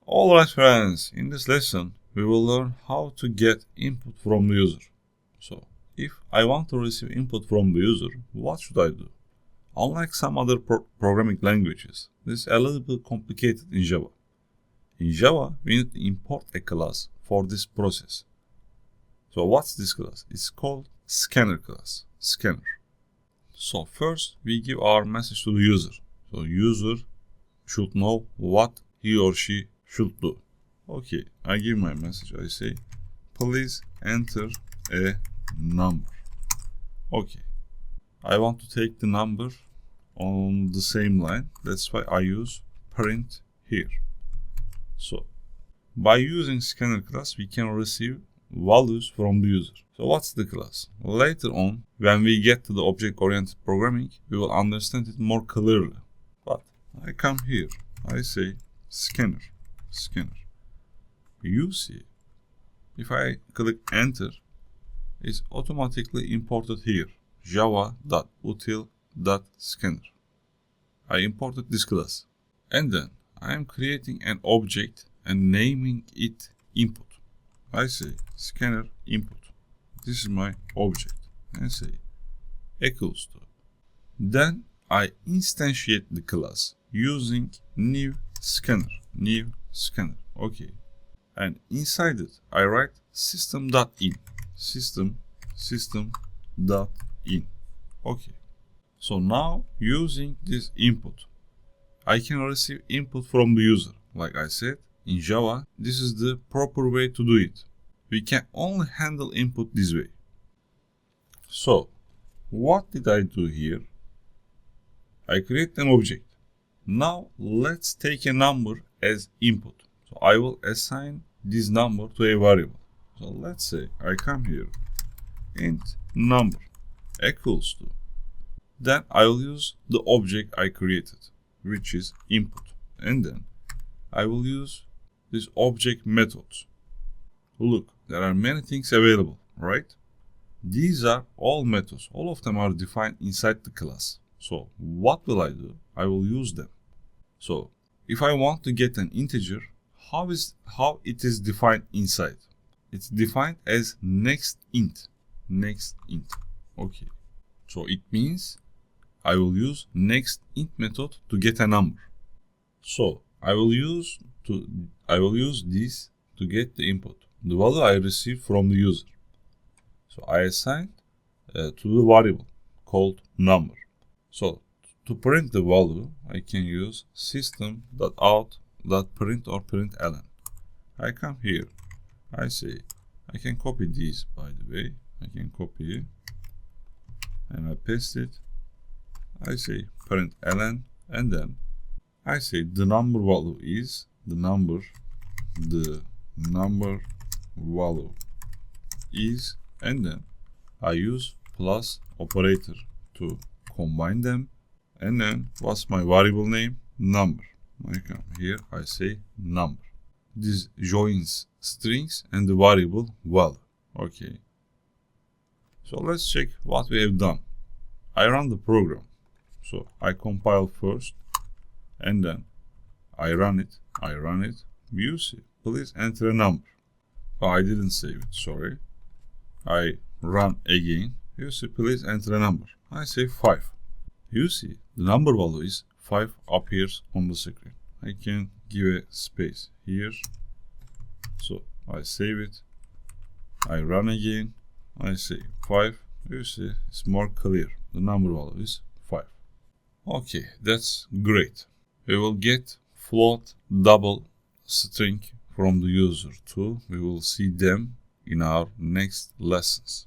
Alright friends, in this lesson we will learn how to get input from the user. So, if I want to receive input from the user, what should I do? Unlike some other programming languages, this is a little bit complicated in Java. In Java, we need to import a class for this process. So what's this class? It's called Scanner class. Scanner. So first we give our message to the user. So user should know what he or she should do. Okay, I give my message. I say, please enter a number. Okay, I want to take the number on the same line. That's why I use print here. So by using Scanner class, we can receive values from the user. So what's the class? Later on, when we get to the object-oriented programming, we will understand it more clearly. But I come here, I say scanner. You see, if I click enter, it's automatically imported here, java.util.Scanner. I imported this class. And then I am creating an object and naming it input. I say scanner input. This is my object. And say equals to. Then I instantiate the class using new scanner. Okay. And inside it, I write system.in. System.in. Okay. So now using this input, I can receive input from the user. Like I said, in Java, this is the proper way to do it. We can only handle input this way. So, what did I do here? I create an object. Now, let's take a number as input. So, I will assign this number to a variable. So, let's say I come here, int number equals to. Then I will use the object I created, which is input. And then I will use this object methods. Look, there are many things available, right? These are all methods. All of them are defined inside the class. So what will I do? I will use them. So if I want to get an integer, how it is defined inside? It's defined as next int. Okay. So it means I will use next int method to get a number. So I will use this to get the input, the value I received from the user. So I assigned to the variable called number. So to print the value, I can use system.out.print or println. I come here, I say, I can copy these, by the way. I can copy and I paste it. I say println, and then I say the number value is the number value is, and then I use plus operator to combine them. And then what's my variable name? Number. I come here, I say number. This joins strings and the variable value. Okay. So let's check what we have done. I run the program. So I compile first, and then I run it. You see, please enter a number. Oh, I didn't save it, sorry. I run again. You see, please enter a number. I say 5. You see, the number value is 5 appears on the screen. I can give a space here. So I save it. I run again. I say 5. You see, it's more clear. The number value is 5. Okay, that's great. We will get float, double, string from the user too. We will see them in our next lessons.